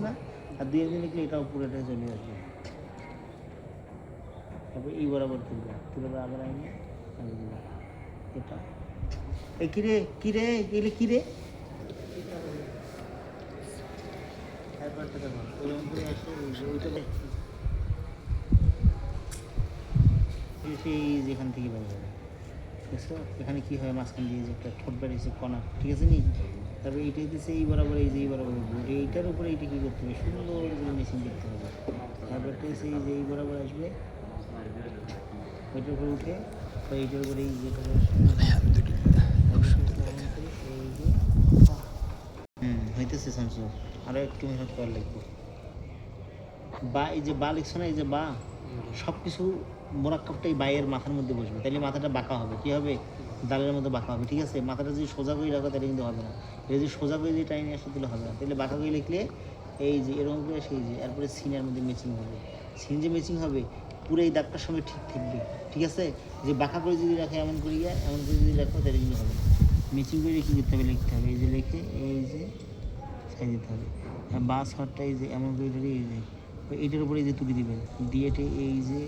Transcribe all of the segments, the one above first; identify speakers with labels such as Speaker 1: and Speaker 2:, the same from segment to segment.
Speaker 1: না, আর 2 ইঞ্চি লিখলে এটাও পুরোটাই চলে আসবে। তারপর এই বরাবর তুলবে, তুলে আবার আইনে আমি দিলাম এটা। এই কিরে কিরে এগুলো কিরে, সেই যেখান থেকে বের হবে, বুঝছো? এখানে কী হয়, মাঝখান দিয়ে যে একটা ঠোঁট বেরিয়েছে কণা, ঠিক আছে নি? তারপরে এইটাই দিচ্ছে এই বরাবর, এই যে এই বরাবর এইটার উপরে এইটা কী করতে হবে, সুন্দর করে মেশিন দেখতে হবে। তারপরে হচ্ছে এই যে এই বরাবর আসবে, ওইটার উপরে উঠে এইটার উপরে এই যেটা হইতেছে শামসু, আরও একটু মেহনত করা লাগবে। বা এই যে বা লিখছো না, এই যে বা সব কিছু মোরাক্কাবটাই বাইয়ের মাথার মধ্যে বসবে, তাহলে মাথাটা বাঁকা হবে। কী হবে? দালের মধ্যে বাঁকা হবে, ঠিক আছে? মাথাটা যদি সোজা করে রাখো তাহলে কিন্তু হবে না, এটা যদি সোজা করে যদি টাইনে আসতে দিলে হবে না, তাহলে বাঁকা করে লিখলে এই যে এরকম করে সেই যে এরপরে সিনের মধ্যে ম্যাচিং হবে। সিন যে ম্যাচিং হবে পুরো এই দাগটার সঙ্গে ঠিক থাকবে, ঠিক আছে? যে বাঁকা করে যদি রাখে এমন করিয়া, এমন করে যদি রাখো তাহলে কিন্তু হবে না। ম্যাচিং করে কী করতে হবে, লিখতে হবে এই যে লিখে এই যে সাইজ দিতে হবে। বাস হটটা এই যে এমন করে এই যে এইটার উপরে এই যে তুলে দিবেন, দিয়ে এই যে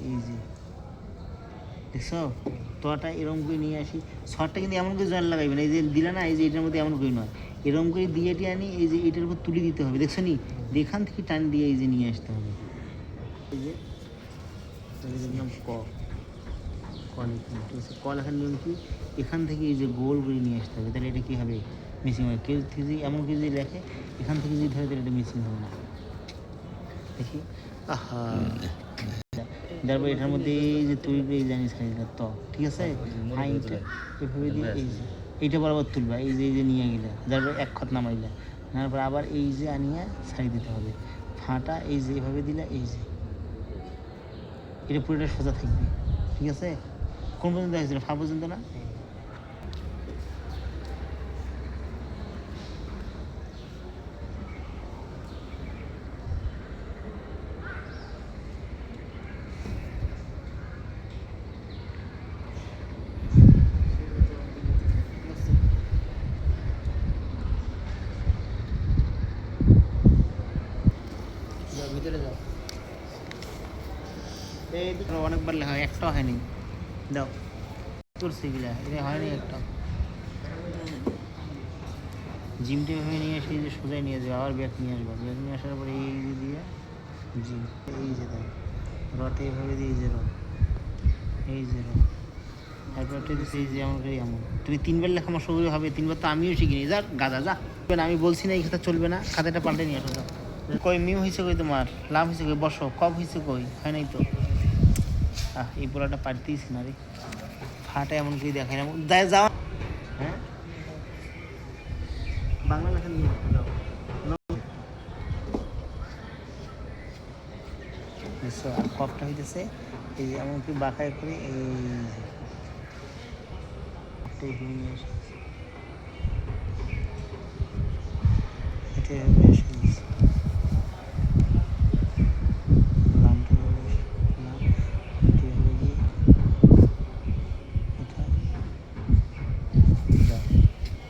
Speaker 1: দেখছো তোয়াটা এরকম করে নিয়ে আসি। শর্টটা কিন্তু এমন করে জয়েন লাগাইবেন, এই যে দিলে না, এই যে এটার মধ্যে এমন করে নয়, এরকম করে দিয়ে আনি এই যে এটার উপর তুলে দিতে হবে, দেখছো নি? এখান থেকে টান দিয়ে এই যে নিয়ে আসতে হবে। এই যে নাম ক ঠিক আছে, ক লেখার নিয়ম কি, এখান থেকে এই যে গোল করে নিয়ে আসতে হবে, তাহলে এটা কী হবে, মিসিং হবে। কেউ যদি এমন করে যদি লেখে এখান থেকে যদি ধরে তাহলে এটা মিসিং হবে না। দেখি আহা, তারপর এটার মধ্যে এই যে তুলবে এই জানিস খাইটা তো ঠিক আছে, হাইটা এভাবে দিয়ে এই যে এইটা বরাবর তুলবা, এই যে নিয়ে গেলে তারপর এক খত নামাইলে, তারপর আবার এই যে আনিয়ে ছাড়ি দিতে হবে। ফাঁটা এই যে এভাবে দিলে এই যে এটা পুরোটা সোজা থাকবে, ঠিক আছে? কোন পর্যন্ত হয়েছিল, ফা পর্যন্ত না? ভিতরে যাও, এই অনেকবার লেখা একটাও হয়নি, দাও করছে এগুলা, এটা হয়নি একটা। জিমটা এভাবে নিয়ে এসে যে সোজাই নিয়ে যাবে, আবার ব্যাগ নিয়ে আসবো, ব্যাগ নিয়ে আসার পরে এই যে দিয়ে জিম এই যে দেয় রটে এভাবে দিয়ে এই যে রড, এই যে রড, তারপর এই যে এমন করে এমন। তুমি 3বার লেখা আমার সবই হবে, 3বার তো আমিও শিখিনি, যা গাদা যা। আমি বলছি না এই খাতা চলবে না, খাতাটা পাল্টে নিয়ে আসো যাও। কই মিম হয়েছে কই, তোমার লাভ হয়েছে কই, বসো, কব হয়েছে কই, হয় নাই তো। এই পোলাটা পারতেইছি না রে, ফাটা এমন করে দেখাই না, যাও। হ্যাঁ বাংলা লেখা নিয়ে যাও, আর কপটা হইতেছে এই যে এমন কি বাঁকায় করে এই নিয়ে আসে, এটা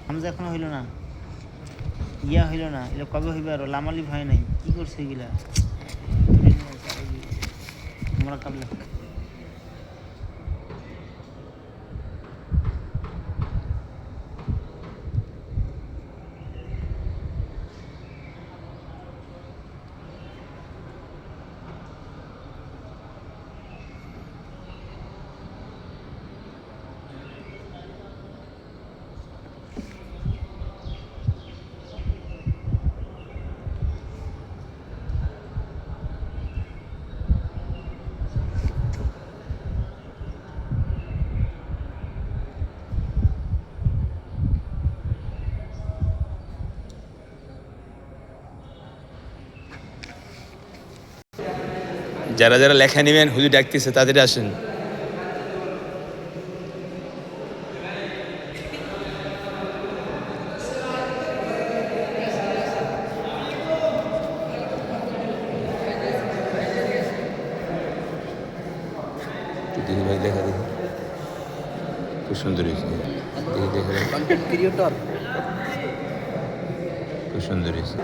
Speaker 1: হামজা এখনো হইল না, ইয়া হইল না, এটা কবে হইবে, আরো লামালি ভয় নাই, কি করছে এগুলা আমরা কাবলে।
Speaker 2: যারা যারা লেখা নেবেন হুজুর ডাকতেছে, তাদের আসেন। ভাই লেখা দেখি, খুব সুন্দর হয়েছে, দেখি দেখা, খুব সুন্দর হয়েছে।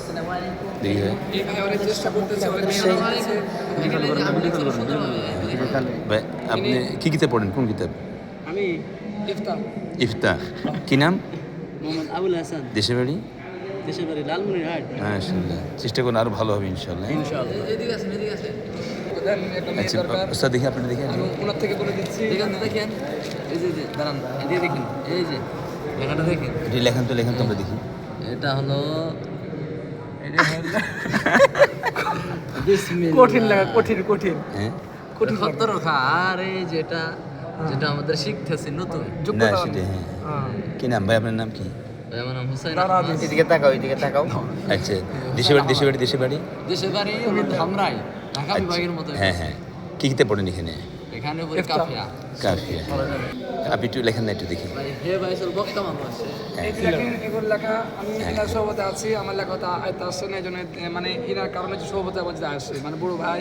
Speaker 2: দেখি ভাই।
Speaker 3: এই ভাই অনেক চেষ্টা করতেছে, অনেক মেহনত করতেছে।
Speaker 2: ভাই আপনি কি কিতাব পড়েন, কোন কিতাব?
Speaker 3: আমি ইফতার
Speaker 2: ইফতা। কি নাম?
Speaker 3: মোহাম্মদ আবুল হাসান,
Speaker 2: দেশের বাড়ি?
Speaker 3: দেশের বাড়ি লালমনিরহাট।
Speaker 2: মাশাআল্লাহ, চেষ্টা করুন আরো ভালো হবে ইনশাআল্লাহ।
Speaker 3: এদিকে আছেন, এদিকে আছেন। একটা মেয়ে
Speaker 2: আচ্ছা
Speaker 3: দরকার।
Speaker 2: ওস্তাদ দেখি, আপনি দেখি।
Speaker 3: আমি ওনার থেকে বলে দিচ্ছি। দেখেন, এই যে দাঁড়ান, এদিকে দেখেন, এই যে লেখাটা দেখেন।
Speaker 2: এটি লেখান তো আমরা দেখি।
Speaker 3: এটা হলো কঠিন লাগা, কঠিন
Speaker 2: হ্যাঁ
Speaker 3: কঠিন খত্তর খা। আর এই যেটা যেটা আমাদের শিখতেছি নতুন
Speaker 2: না সেটা, হ্যাঁ। কি নাম ভাই, আপনার নাম কি?
Speaker 3: আমার নাম হুসাইন।
Speaker 1: এদিকে তাকাও, এদিকে তাকাও।
Speaker 2: আচ্ছা, দেশের বাড়ি?
Speaker 3: দেশের বাড়ি হলো ধামরাই, ঢাকা বিভাগের মতো।
Speaker 2: হ্যাঁ হ্যাঁ। কি কিতাব পড়েন এখানে?
Speaker 3: এখানে বলে কাফিয়া।
Speaker 2: কাফিয়া। আপনি একটু লেখেন না, একটু দেখি।
Speaker 3: ভাই হে ভাই সব বক্তা মানুষ।
Speaker 2: হ্যাঁ।
Speaker 4: এগুলো লেখা আমি এনার সভাপতি আছি, আমার লেখাটা আয়ত্ত আসছে না, এই জন্য মানে এনার কারণে যে সভাপতি আবার আসছে, মানে বড় ভাই,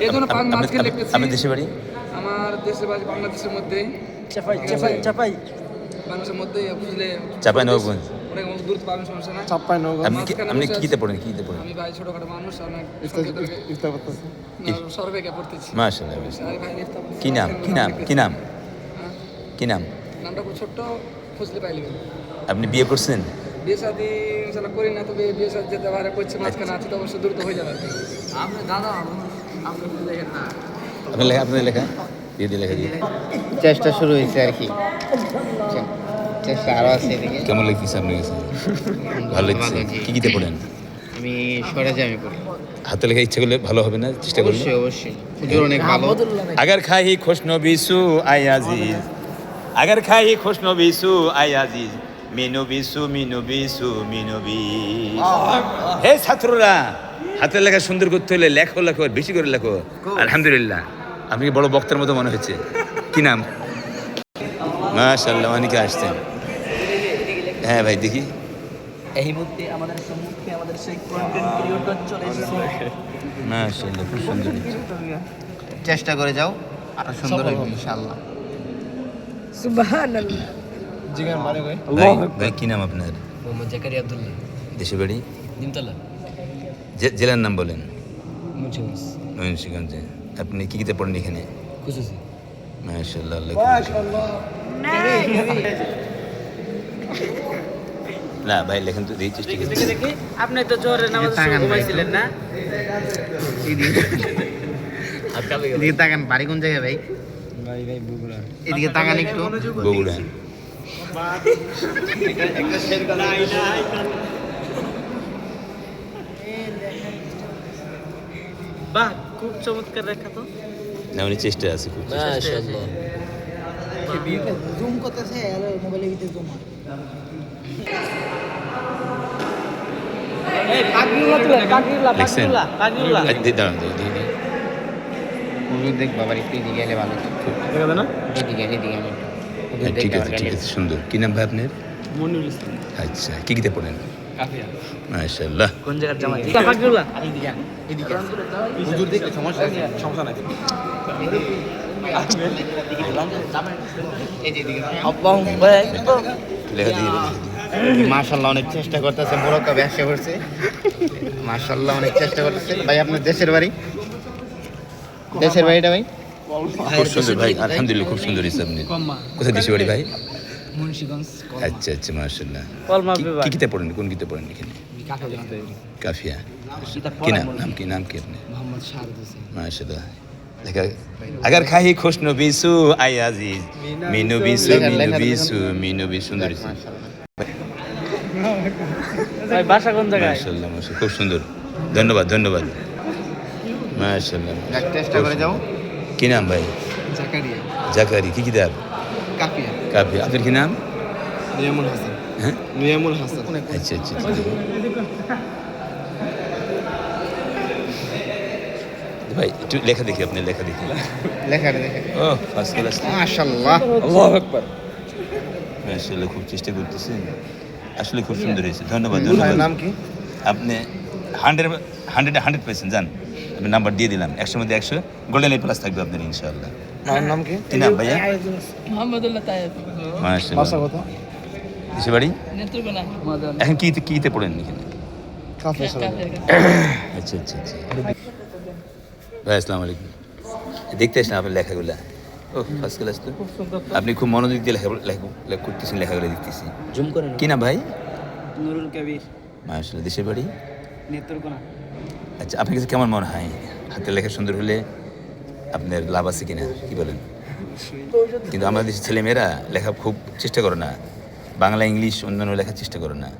Speaker 4: এই জন্য মাঝকে লিখতেছি।
Speaker 2: আপনার দেশের বাড়ি?
Speaker 4: আমার দেশের বাড়ি বাংলাদেশের মধ্যেই,
Speaker 3: চাপাই
Speaker 4: বাংলাদেশের মধ্যেই, বুঝলে
Speaker 2: চাঁপাইনবাবগঞ্জ।
Speaker 4: অনেক দূর পাবেন, সমস্যা না।
Speaker 2: আপনি কি কিতাব পড়েন?
Speaker 4: আমি ভাই ছোটখাটো মানুষ, অনেক সর্বেকে পড়তেছি।
Speaker 2: মাশাআল্লাহ।
Speaker 4: আরে ভাই ইফতার করতেছি।
Speaker 2: কি নাম? কি নাম?
Speaker 4: নামটা খুব ছোট্ট, খুঁজলে পাইলেন।
Speaker 2: আপনি বিয়ে করছেন?
Speaker 4: বিয়ে শাদী ইনশাল্লাহ করি না, তবে বিয়ে শাদী যেতে পারে করছে, মাঝখানে আছে তো অবশ্যই দ্রুত হয়ে যাবে আর কি।
Speaker 3: আপনি দাদা আপনি দেখেন না।
Speaker 2: আপনার লেখা দিয়ে লেখা দিয়ে।
Speaker 1: চেষ্টা শুরু হয়েছে আর কি, চেষ্টা আরো আছে এদিকে।
Speaker 2: কেমন লাগতেছে আপনার কাছে? ভালো লাগছে। কি কিতাব পড়েন?
Speaker 1: আমি সরাজে আমি করি।
Speaker 2: হাতে লেখা ইচ্ছা করলে ভালো হবে না? চেষ্টা করলে
Speaker 1: অবশ্যই হুজুর অনেক ভালো।
Speaker 2: अगर खाही खुश नबीसु आय अजीज, अगर खाही खुश नबीसु आय अजीज, মিনু বিসু হে ছাত্ররা, হাতের লেখা সুন্দর করতে হলে লেখো আর বেশি করে লেখো। আলহামদুলিল্লাহ, আপনি বড় বক্তার মতো মনে হচ্ছে। কি নাম? মাশাআল্লাহ, অনেকে আসছেন। হ্যাঁ ভাই দেখি।
Speaker 3: এই মুহূর্তে আমাদের সম্মুখে আমাদের সেই কন্টেন্ট ক্রিয়েটর চলে এসেছে।
Speaker 2: মাশাআল্লাহ, খুব সুন্দর।
Speaker 1: চেষ্টা করে যাও, আরো সুন্দর হবে ইনশাআল্লাহ।
Speaker 3: সুবহানাল্লাহ।
Speaker 4: জিগার মানে ভাই
Speaker 2: ভাই কি নাম আপনার?
Speaker 3: মোহাম্মদ জাকারিয়া আব্দুল্লাহ,
Speaker 2: দেশের বাড়ি?
Speaker 3: নিমতলা,
Speaker 2: জেলার নাম বলেন?
Speaker 3: মুন্সিগঞ্জ।
Speaker 2: ময়মনসিংহে। আপনি কি কিতাব পড়েন এখানে?
Speaker 3: খুশি
Speaker 2: মাশাআল্লাহ, আল্লাহ না ভাই লেখেন তো, দেখি চেষ্টা করি।
Speaker 3: দেখি আপনি তো জোরে নামাজ ঘুমাইছিলেন না?
Speaker 1: এদিকে তাকান, বাড়ি কোন জায়গায় ভাই?
Speaker 3: ভাই বগুড়া।
Speaker 1: এদিকে তাকান একটু।
Speaker 2: বগুড়া।
Speaker 3: বাহ, খুব চমৎকার রেখা তো।
Speaker 2: না উনি চেষ্টা আছে খুব।
Speaker 3: মাশাআল্লাহ।
Speaker 4: জুম করতেছে আর মোবাইলের ভিতরে জুম হয়।
Speaker 3: এই পাগড়িগুলা তুলে,
Speaker 2: দেখছেন?
Speaker 3: পাগড়িগুলা।
Speaker 2: দাঁড়ান দেখি।
Speaker 1: হুজুর দেখ বাবার একটু এদিকে এলে ভালো হতো।
Speaker 3: দেখা যায় না?
Speaker 1: এদিকে আমি একটু হুজুর
Speaker 2: হ্যাঁ,
Speaker 1: দেখ
Speaker 2: ঠিক
Speaker 1: বাবার
Speaker 2: আছে,
Speaker 1: গালে।
Speaker 2: সুন্দর। কি নাম ভাই আপনার?
Speaker 3: মনিরুল ইসলাম।
Speaker 2: আচ্ছা, কি কিতাব পড়েন?
Speaker 3: কাফিয়া।
Speaker 2: মাশাআল্লাহ।
Speaker 3: কোন জায়গার জামাই? পাগড়িগুলা।
Speaker 1: এদিকে আন, এদিকে আন। হুজুর দেখলে সমস্যা আছে? সমস্যা নাই। এই যে এদিকে
Speaker 3: আব্বাহু ভাই একদম।
Speaker 2: লেখা দিয়ে
Speaker 1: মাশাআল্লাহ, অনেক চেষ্টা করতেছে, মোরক্কা ব্যবসা করছে। মাশাআল্লাহ, অনেক চেষ্টা করতেছে। ভাই আপনার দেশের বাড়ি? দেশের বাড়িটা ভাই?
Speaker 2: খুব সুন্দর ভাই, আলহামদুলিল্লাহ, খুব সুন্দর হিসাব আপনি। কোথায় দেশের বাড়ি ভাই?
Speaker 3: মুন্সিগঞ্জ।
Speaker 2: আচ্ছা আচ্ছা, মাশাআল্লাহ।
Speaker 3: কলমা
Speaker 2: কি
Speaker 3: বিভাগ।
Speaker 2: কিতাব পড়েন? কোন কিতাব পড়েন এখানে? কাফিয়া। কি নাম? নাম কি আপনি?
Speaker 3: মোহাম্মদ শাহাদ হোসেন।
Speaker 2: মাশাআল্লাহ। লেখা अगर खाही खुश नबीसु आय अजीज, মিনু বিসু সুন্দর হিসাব।
Speaker 3: ভাই বাসা কোন জায়গায়?
Speaker 2: মাশাআল্লাহ, খুব সুন্দর। ধন্যবাদ। মাশাআল্লাহ,
Speaker 1: যাক, চেষ্টা করে যাও।
Speaker 2: কি নাম ভাই?
Speaker 4: জাকারিয়া,
Speaker 2: জাকারি। কি কিতাব?
Speaker 4: কাফিয়া,
Speaker 2: কাফিয়া। আপনার কি নাম?
Speaker 4: নিয়ামুল হাসান।
Speaker 2: হ্যাঁ,
Speaker 4: নিয়ামুল হাসান।
Speaker 2: আচ্ছা। ভাই একটু লেখা দেখি, আপনার লেখা দেখি।
Speaker 1: লেখাটা দেখে
Speaker 2: ও ফার্স্ট ক্লাস।
Speaker 1: মাশাআল্লাহ।
Speaker 3: আল্লাহু আকবার।
Speaker 2: আসলে খুব চেষ্টা করতেছেন, আসলে খুব সুন্দর হয়েছে। ধন্যবাদ।
Speaker 1: ভাইয়ের নাম কি?
Speaker 2: আপনি 100% যান। আমি নাম্বার দিয়ে দিলাম, 100 মধ্যে 100 গোল্ডেন এ প্লাস থাকবে আপনার ইনশাআল্লাহ।
Speaker 1: মায়ের নাম কি?
Speaker 2: কি নাম ভাইয়া?
Speaker 3: মোহাম্মদুল্লাহ তায়েব।
Speaker 2: মাশাআল্লাহ।
Speaker 1: কথা
Speaker 2: দেশের বাড়ি?
Speaker 3: নেত্রকোনা।
Speaker 2: এখন কিতে পড়েন এখানে? আচ্ছা আচ্ছা আচ্ছা ভাই আসসালামু আলাইকুম দেখতে আসলাম আপনার লেখাগুলা ও ফার্স্ট ক্লাস তো আপনি খুব মনোযোগ দিয়ে লেখা করতেছেন লেখাগুলো দেখতেছি
Speaker 3: জুম করেন
Speaker 2: কি না ভাই
Speaker 1: নুরুল কবির
Speaker 2: মাশাআল্লাহ দেশের বাড়ি
Speaker 1: নেত্রকোনা।
Speaker 2: আচ্ছা আপনার কাছে কেমন মনে হয় হাতের লেখা সুন্দর হলে আপনার লাভ আছে কিনা কি বলেন কিন্তু আমাদের দেশের ছেলেমেয়েরা লেখা খুব চেষ্টা করে না বাংলা ইংলিশ অন্যান্য লেখার চেষ্টা করে না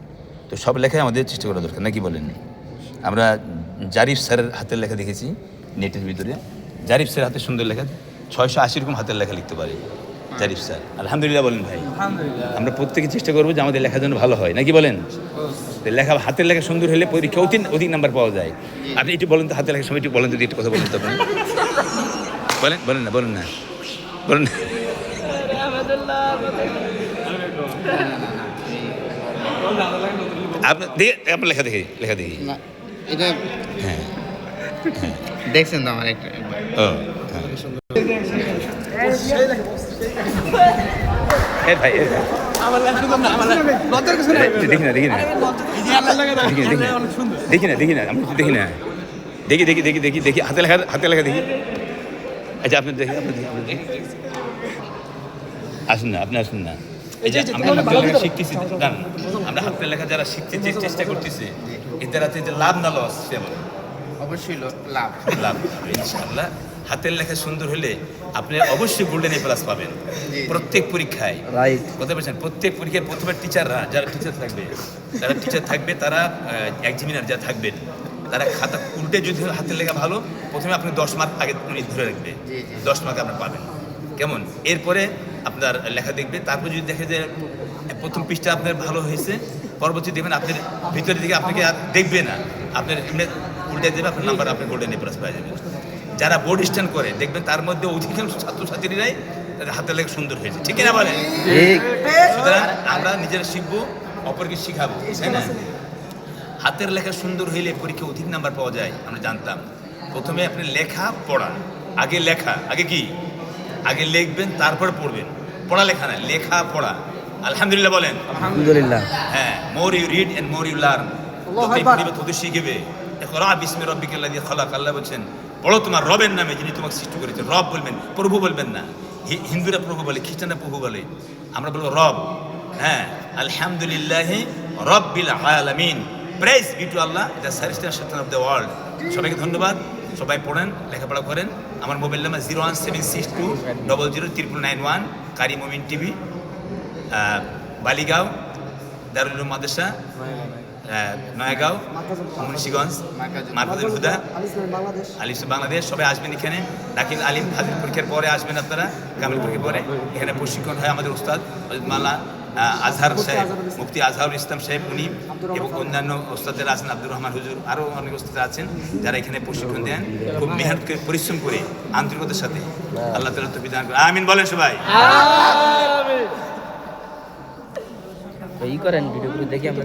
Speaker 2: তো সব লেখায় আমাদের চেষ্টা করা দরকার নাকি বলেন আমরা জারিফ স্যারের হাতের লেখা দেখেছি নেটের ভিতরে জারিফ স্যারের হাতে সুন্দর লেখা 680 রকম হাতের লেখা লিখতে পারে জারিফ স্যার আলহামদুলিল্লাহ বলেন ভাই আমরা প্রত্যেকে চেষ্টা করবো যে আমাদের লেখার জন্য ভালো হয় নাকি বলেন তো লেখা হাতের লেখা সুন্দর হলে পরীক্ষা অধিক নাম্বার পাওয়া যায় আপনি একটু বলেন তো হাতের লেখা সময় একটু বলেন তো একটু কথা বলেন তো আপনি বলেন না বলেন না আপনার আপনার লেখা দেখি
Speaker 1: এটা
Speaker 2: হ্যাঁ
Speaker 1: দেখছেন তো আমার একটা
Speaker 2: ও হ্যাঁ ভাই দেখি না দেখি না দেখি হাতে লেখা দেখি আচ্ছা আপনি দেখি আসুন না আপনি আসুন না এই যে আমরা হাতের লেখা শিখতেছি জান আমরা হাতের লেখা যারা শিখতে যে চেষ্টা করতেছে এদের হাতে যে লাভ না লস সে বলে
Speaker 1: অবশ্যই লাভ
Speaker 2: লাভ ইনশাআল্লাহ হাতের লেখা সুন্দর হলে আপনি অবশ্যই গোল্ডেন এ প্লাস পাবেন প্রত্যেক পরীক্ষায়
Speaker 3: রাইট
Speaker 2: কথা বলছেন প্রত্যেক পরীক্ষায় প্রথমে টিচাররা যারা টিচার থাকবে তারা এক্সামিনার যারা থাকবেন তারা খাতা উল্টে যদি হাতের লেখা ভালো প্রথমে আপনি 10 মার্ক আগে ধরে রাখবে 10 মার্ক আপনি পাবেন কেমন এরপরে আপনার লেখা দেখবে তারপর যদি দেখে যে প্রথম পৃষ্ঠা আপনার ভালো হয়েছে পরবর্তী দেখবেন আপনার ভিতরের দিকে আপনাকে আর দেখবে না আপনার এমনি উল্টে দেবে আপনার নাম্বার আপনি গোল্ডেন এ প্লাস পাওয়া যাবে যারা বোর্ড স্ট্যান্ড করে দেখবেন তার মধ্যে অধিকাংশ ছাত্রছাত্রীরাই তাদের হাতের লেখা সুন্দর হয়েছে ঠিক না বলেন সুতরাং আমরা নিজেরা শিখবো অপরকে শিখাবো তাই না হাতের লেখা সুন্দর হইলে পরীক্ষা অধিক নাম্বার পাওয়া যায় আমরা জানতাম প্রথমে আপনি লেখা পড়া আগে লেখা আগে কি আগে লিখবেন তারপর পড়বেন পড়ালেখা না লেখা পড়া আলহামদুলিল্লাহ বলেন
Speaker 3: আলহামদুলিল্লাহ
Speaker 2: হ্যাঁ more you read and more you learn তত শিখবে ইকরা বিসমি রাব্বিকাল্লাযী খালাক আল্লাহ বলেন পড়ো তোমার রবের নামে যিনি তোমাকে সৃষ্টি করেছেন রব বলবেন প্রভু বলবেন না হিন্দুরা প্রভু বলে খ্রিস্টানরা প্রভু বলে আমরা বলবো রব হ্যাঁ আলহামদুলিল্লাহ রাব্বিল আলামিন praise be to Allah the servicing of the world সবাইকে ধন্যবাদ সবাই পড়েন লেখাপড়া করেন আমার মোবাইল নাম্বার 01762003991 কারি মোমিন টিভি বালিগাঁও দারুল উলুম মাদ্রাসা নয়াগাঁও মুন্সিগঞ্জ মারফুজুল হুদা আলিস বাংলাদেশ সবাই আসবেন এখানে দাখিল আলিম ফাজিল পরীক্ষার পরে আসবেন আপনারা কামিল পরীক্ষার পরে এখানে প্রশিক্ষণ হয় আমাদের উস্তাদ মালা আজহার সাহেব মুফতি আজহারুল ইসলাম সাহেব উনি এবং অন্যান্য ওস্তাদের আছেন আব্দুর রহমান হুজুর আরও অনেক ওস্তাদ আছেন যারা এখানে প্রশিক্ষণ দেন খুব মেহনত করে পরিশ্রম করে আন্তরিকতার সাথে আল্লাহ তাআলা তৌফিক দান করেন আমিন বলেন সবাই
Speaker 3: এই করেন ভিডিওগুলো দেখি আমরা